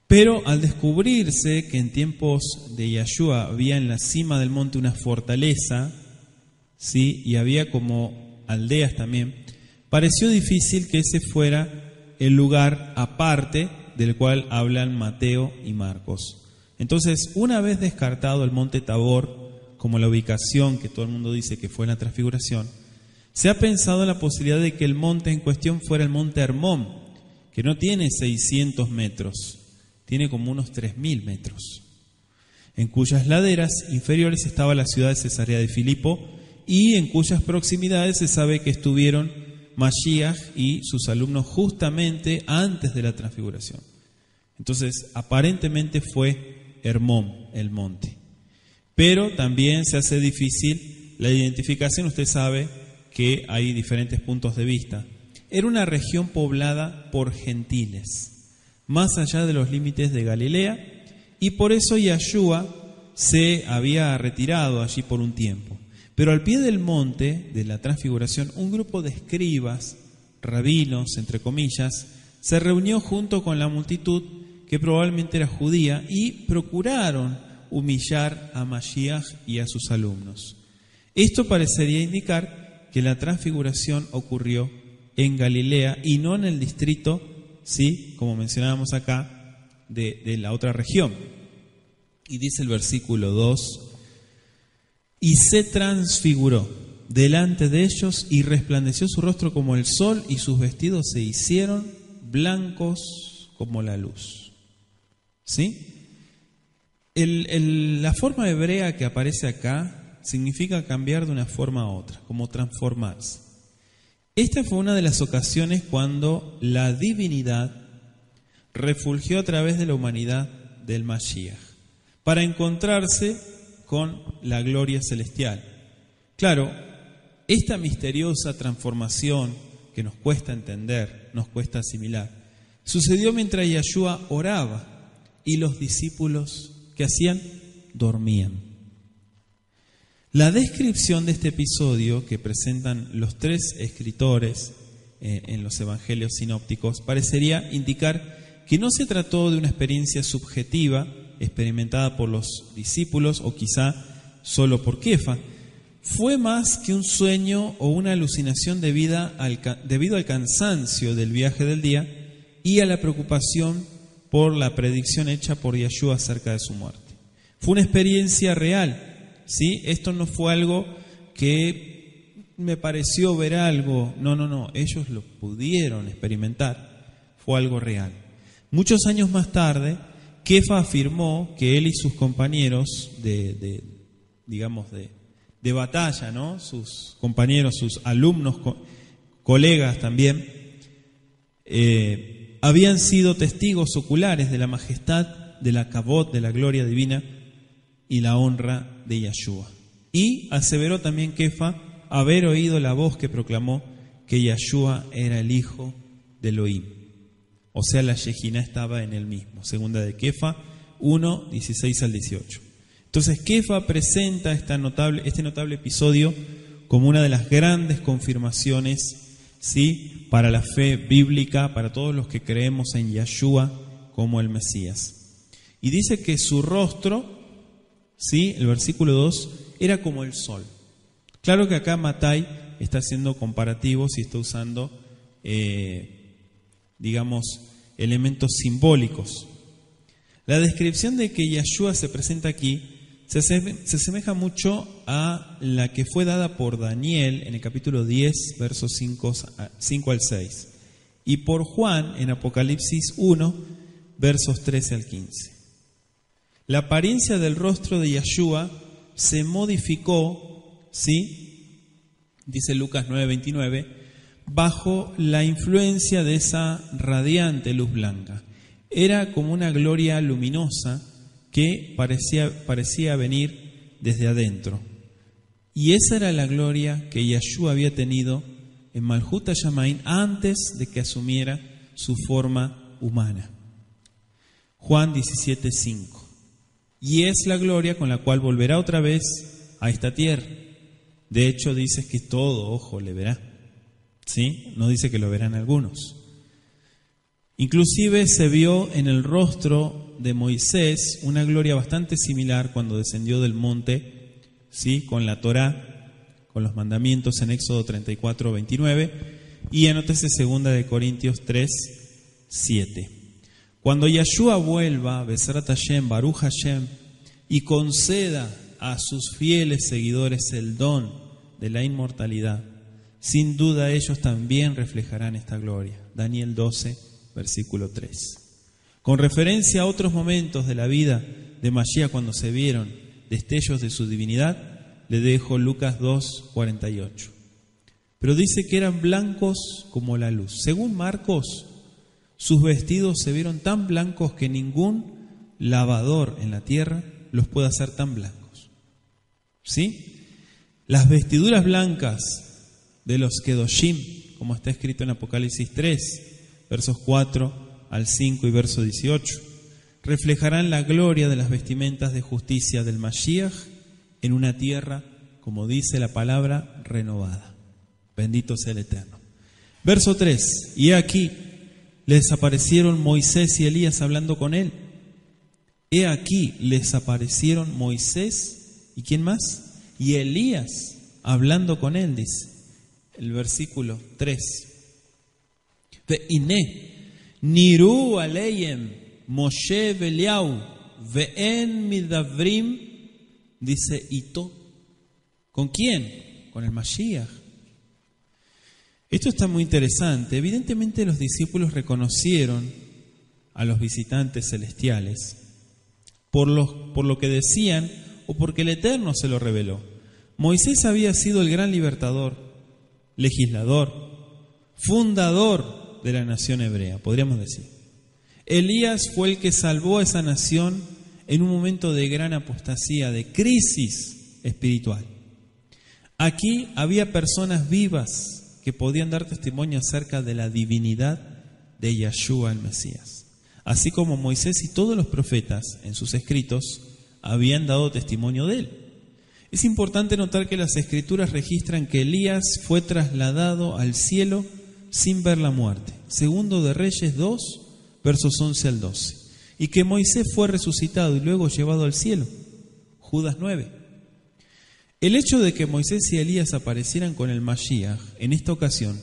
Pero al descubrirse que en tiempos de Yeshua había en la cima del monte una fortaleza, ¿sí?, y había como aldeas también, pareció difícil que ese fuera el lugar aparte del cual hablan Mateo y Marcos. Entonces, una vez descartado el monte Tabor como la ubicación que todo el mundo dice que fue en la transfiguración, se ha pensado en la posibilidad de que el monte en cuestión fuera el monte Hermón, que no tiene 600 metros, tiene como unos 3.000 metros, en cuyas laderas inferiores estaba la ciudad de Cesarea de Filipo y en cuyas proximidades se sabe que estuvieron Mashiach y sus alumnos justamente antes de la transfiguración. Entonces, aparentemente fue Hermón, el monte. Pero también se hace difícil la identificación. Usted sabe que hay diferentes puntos de vista. Era una región poblada por gentiles, más allá de los límites de Galilea, y por eso Yeshua se había retirado allí por un tiempo. Pero al pie del monte de la transfiguración, un grupo de escribas, rabinos, entre comillas, se reunió junto con la multitud, que probablemente era judía, y procuraron humillar a Mashiach y a sus alumnos. Esto parecería indicar que la transfiguración ocurrió en Galilea y no en el distrito, ¿sí?, como mencionábamos acá, de la otra región. Y dice el versículo 2, y se transfiguró delante de ellos y resplandeció su rostro como el sol y sus vestidos se hicieron blancos como la luz. ¿Sí? La forma hebrea que aparece acá significa cambiar de una forma a otra, como transformarse. Esta fue una de las ocasiones cuando la divinidad refulgió a través de la humanidad del Mashiach para encontrarse con la gloria celestial. Claro, esta misteriosa transformación que nos cuesta entender, nos cuesta asimilar, sucedió mientras Yeshua oraba y los discípulos, ¿qué hacían? Dormían. La descripción de este episodio que presentan los tres escritores en los evangelios sinópticos parecería indicar que no se trató de una experiencia subjetiva experimentada por los discípulos o quizá solo por Kefa. Fue más que un sueño o una alucinación debido al cansancio del viaje del día y a la preocupación por la predicción hecha por Yeshua acerca de su muerte. Fue una experiencia real, ¿sí? Esto no fue algo que me pareció ver algo. No. Ellos lo pudieron experimentar. Fue algo real. Muchos años más tarde, Kefa afirmó que él y sus compañeros de batalla, ¿no?, sus compañeros, sus alumnos, colegas también, habían sido testigos oculares de la majestad, de la kavod, de la gloria divina y la honra de Yeshua. Y aseveró también Kefa haber oído la voz que proclamó que Yeshua era el hijo de Elohim. O sea, la Shejiná estaba en él mismo. Segunda de Kefa 1, 16 al 18. Entonces Kefa presenta este notable episodio como una de las grandes confirmaciones, ¿sí?, para la fe bíblica, para todos los que creemos en Yeshua como el Mesías. Y dice que su rostro, ¿sí?, el versículo 2, era como el sol. Claro que acá Matai está haciendo comparativos y está usando, elementos simbólicos. La descripción de que Yeshua se presenta aquí se asemeja mucho a la que fue dada por Daniel en el capítulo 10, versos 5 al 6, y por Juan en Apocalipsis 1, versos 13 al 15. La apariencia del rostro de Yeshua se modificó, ¿sí?, dice Lucas 9:29, bajo la influencia de esa radiante luz blanca. Era como una gloria luminosa que parecía venir desde adentro. Y esa era la gloria que Yeshua había tenido en Malhut HaShamayim antes de que asumiera su forma humana. Juan 17:5. Y es la gloria con la cual volverá otra vez a esta tierra. De hecho, dice que todo ojo le verá. ¿Sí? No dice que lo verán algunos. Inclusive se vio en el rostro de Moisés una gloria bastante similar cuando descendió del monte, ¿sí?, con la Torá, con los mandamientos en Éxodo 34:29, y anótese 2 de Corintios 3:7. Cuando Yeshua vuelva, Besarat Hashem, Baruch Hashem, y conceda a sus fieles seguidores el don de la inmortalidad, sin duda ellos también reflejarán esta gloria. Daniel 12, versículo 3. Con referencia a otros momentos de la vida de Mashiach cuando se vieron destellos de su divinidad, le dejo Lucas 2:48. Pero dice que eran blancos como la luz. Según Marcos, sus vestidos se vieron tan blancos que ningún lavador en la tierra los puede hacer tan blancos. ¿Sí? Las vestiduras blancas de los Kedoshim, como está escrito en Apocalipsis 3, versos 4 al 5 y verso 18, reflejarán la gloria de las vestimentas de justicia del Mashiach en una tierra, como dice la palabra, renovada. Bendito sea el Eterno. Verso 3, y aquí les aparecieron Moisés y Elías hablando con él. He aquí les aparecieron Moisés, ¿y quién más? Y Elías hablando con él, dice el versículo 3. Ve'iné, niru aleyem, Moshe veliau, ve'en midavrim, dice Ito. ¿Con quién? Con el Mashiach. Esto está muy interesante. Evidentemente los discípulos reconocieron a los visitantes celestiales por lo que decían o porque el Eterno se lo reveló. Moisés había sido el gran libertador, legislador, fundador de la nación hebrea, podríamos decir. Elías fue el que salvó a esa nación en un momento de gran apostasía, de crisis espiritual. Aquí había personas vivas que podían dar testimonio acerca de la divinidad de Yeshua el Mesías. Así como Moisés y todos los profetas en sus escritos habían dado testimonio de él. Es importante notar que las escrituras registran que Elías fue trasladado al cielo sin ver la muerte. Segundo de Reyes 2, versos 11 al 12. Y que Moisés fue resucitado y luego llevado al cielo. Judas 9. El hecho de que Moisés y Elías aparecieran con el Mashiach en esta ocasión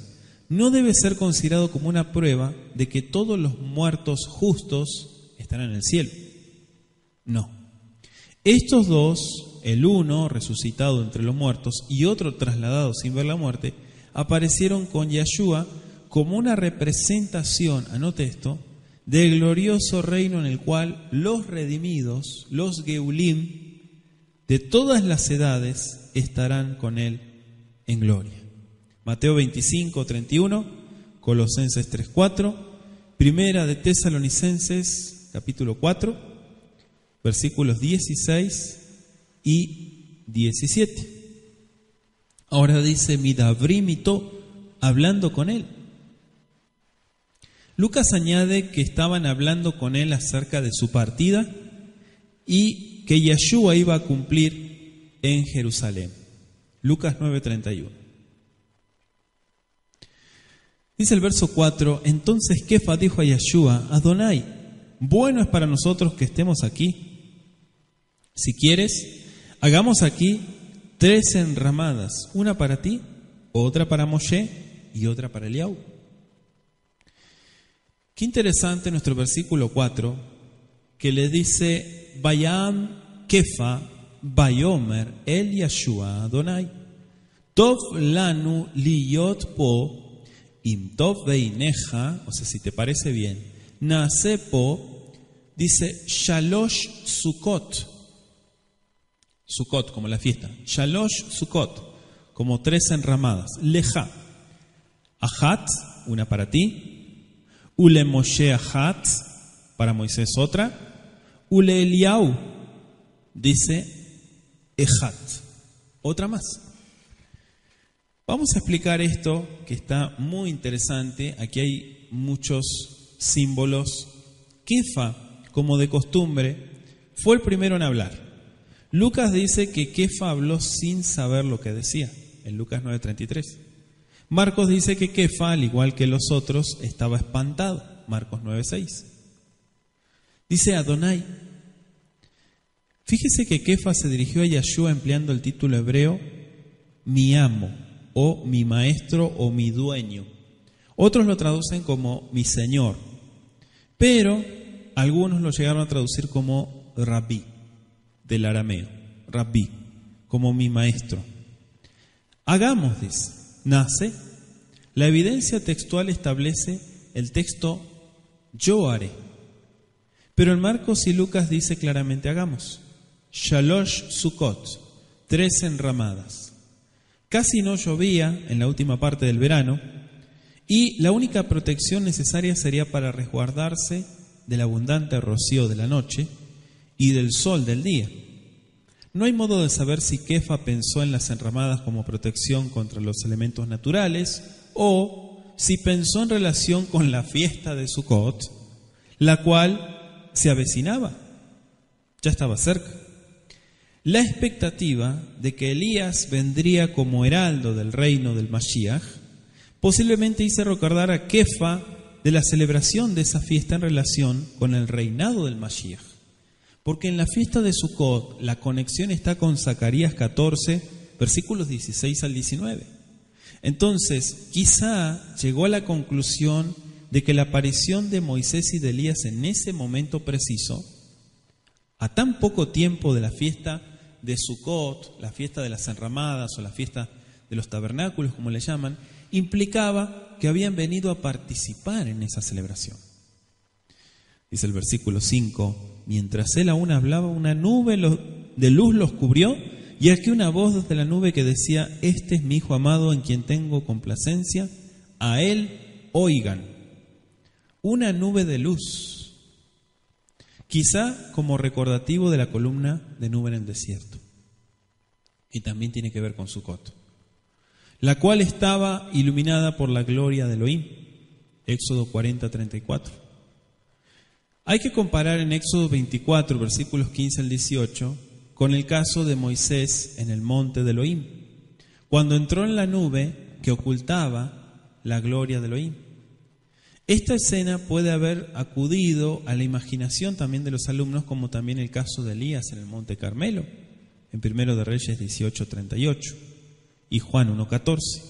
no debe ser considerado como una prueba de que todos los muertos justos estarán en el cielo. No. Estos dos, el uno resucitado entre los muertos y otro trasladado sin ver la muerte, aparecieron con Yeshua como una representación, anote esto, del glorioso reino en el cual los redimidos, los Geulim, de todas las edades estarán con él en gloria. Mateo 25, 31, Colosenses 3, 4, Primera de Tesalonicenses, capítulo 4, versículos 16 y 17. Ahora dice, Midabrim Ito, hablando con él. Lucas añade que estaban hablando con él acerca de su partida y que Yeshua iba a cumplir en Jerusalén. Lucas 9:31. Dice el verso 4, entonces Kefa dijo a Yeshua, Adonai, bueno es para nosotros que estemos aquí. Si quieres, hagamos aquí 3 enramadas, una para ti, otra para Moshe y otra para Eliau. Qué interesante nuestro versículo 4, que le dice, Vayam Kefa, Vayomer, El Yeshua Adonai, Tov lanu liyot po, Im tov veineja, o sea, si te parece bien, Naase po, dice, Shalosh Sukkot, Sukkot como la fiesta, Shalosh Sukkot, como 3 enramadas, Leja, Ahat, una para ti, Ule Moshe Ahat, para Moisés otra, Ule Eliau, dice Ejat, otra más. Vamos a explicar esto que está muy interesante. Aquí hay muchos símbolos. Kefa, como de costumbre, fue el primero en hablar. Lucas dice que Kefa habló sin saber lo que decía, en Lucas 9:33. Marcos dice que Kefa, al igual que los otros, estaba espantado, Marcos 9:6. Dice Adonai. Fíjese que Kefa se dirigió a Yeshua empleando el título hebreo mi amo, o mi maestro, o mi dueño. Otros lo traducen como mi señor, pero algunos lo llegaron a traducir como rabí, del arameo, rabí, como mi maestro. Hagamos, dice, nace. La evidencia textual establece el texto yo haré, pero en Marcos y Lucas dice claramente hagamos. Shalosh Sukkot, 3 enramadas. Casi no llovía en la última parte del verano y la única protección necesaria sería para resguardarse del abundante rocío de la noche y del sol del día. No hay modo de saber si Kefa pensó en las enramadas como protección contra los elementos naturales o si pensó en relación con la fiesta de Sukkot, la cual se avecinaba, ya estaba cerca. La expectativa de que Elías vendría como heraldo del reino del Mashiach posiblemente hizo recordar a Kefa de la celebración de esa fiesta en relación con el reinado del Mashiach. Porque en la fiesta de Sukkot la conexión está con Zacarías 14, versículos 16 al 19. Entonces, quizá llegó a la conclusión de que la aparición de Moisés y de Elías en ese momento preciso, a tan poco tiempo de la fiesta de Sukkot, la fiesta de las enramadas o la fiesta de los tabernáculos, como le llaman, implicaba que habían venido a participar en esa celebración. Dice el versículo 5, mientras él aún hablaba, una nube de luz los cubrió, y aquí una voz desde la nube que decía: este es mi Hijo amado en quien tengo complacencia, a él oigan. Una nube de luz, quizá como recordativo de la columna de nube en el desierto, y también tiene que ver con Sukkot, la cual estaba iluminada por la gloria de Elohim. Éxodo 40:34. Hay que comparar en Éxodo 24, versículos 15 al 18, con el caso de Moisés en el monte de Elohim, cuando entró en la nube que ocultaba la gloria de Elohim. Esta escena puede haber acudido a la imaginación también de los alumnos, como también el caso de Elías en el monte Carmelo, en 1 de Reyes 18:38 y Juan 1:14.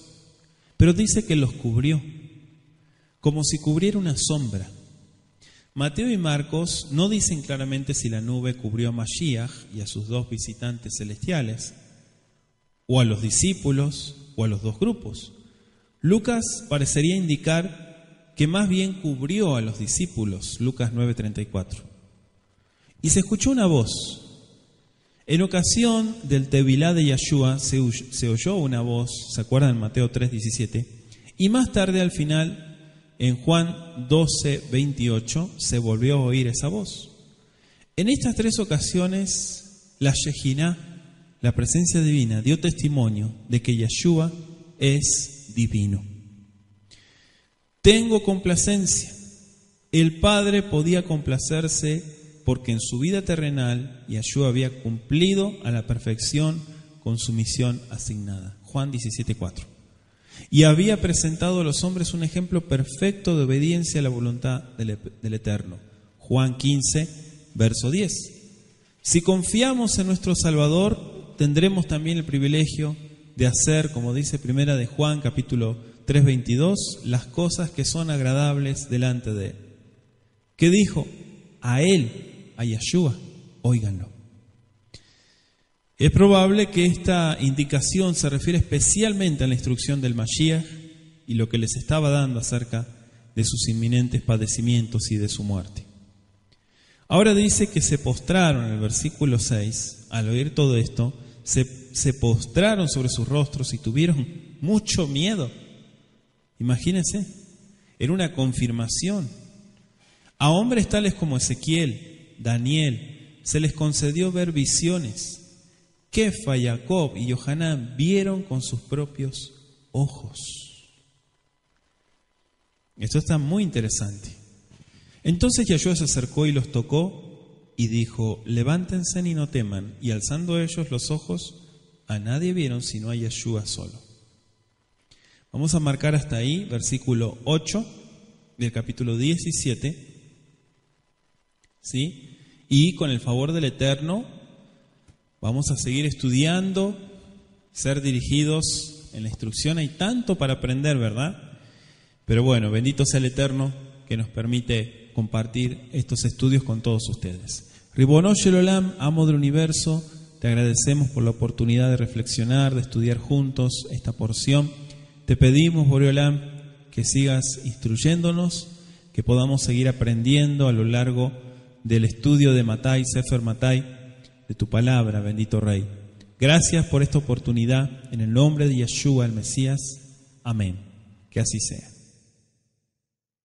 Pero dice que los cubrió, como si cubriera una sombra. Mateo y Marcos no dicen claramente si la nube cubrió a Mashiach y a sus dos visitantes celestiales, o a los discípulos, o a los dos grupos. Lucas parecería indicar que más bien cubrió a los discípulos, Lucas 9:34. Y se escuchó una voz. En ocasión del Tevilá de Yeshua se oyó una voz, ¿se acuerdan? En Mateo 3:17. Y más tarde, al final, en Juan 12:28, se volvió a oír esa voz. En estas tres ocasiones, la Shejiná, la presencia divina, dio testimonio de que Yeshua es divino. Tengo complacencia. El Padre podía complacerse porque en su vida terrenal Yeshua había cumplido a la perfección con su misión asignada. Juan 17:4. Y había presentado a los hombres un ejemplo perfecto de obediencia a la voluntad del Eterno. Juan 15, verso 10. Si confiamos en nuestro Salvador, tendremos también el privilegio de hacer, como dice primera de Juan, capítulo 3:22, las cosas que son agradables delante de Él. ¿Qué dijo? A Él, a Yeshua, óiganlo. Es probable que esta indicación se refiere especialmente a la instrucción del Mashiach y lo que les estaba dando acerca de sus inminentes padecimientos y de su muerte. Ahora dice que se postraron, en el versículo 6, al oír todo esto, se postraron sobre sus rostros y tuvieron mucho miedo. Imagínense, era una confirmación. A hombres tales como Ezequiel, Daniel, se les concedió ver visiones. Kefa, Jacob y Yohanan vieron con sus propios ojos. Esto está muy interesante. Entonces Yeshua se acercó y los tocó y dijo: levántense y no teman. Y alzando ellos los ojos, a nadie vieron sino a Yeshua solo. Vamos a marcar hasta ahí, versículo 8 del capítulo 17. ¿Sí? Y con el favor del Eterno vamos a seguir estudiando, ser dirigidos en la instrucción. Hay tanto para aprender, ¿verdad? Pero bueno, bendito sea el Eterno que nos permite compartir estos estudios con todos ustedes. Ribono Shel Olam, amo del universo, te agradecemos por la oportunidad de reflexionar, de estudiar juntos esta porción. Te pedimos, Borei Olam, que sigas instruyéndonos, que podamos seguir aprendiendo a lo largo del estudio de Matai, Sefer Matai, de tu palabra, bendito Rey. Gracias por esta oportunidad, en el nombre de Yeshua, el Mesías. Amén. Que así sea.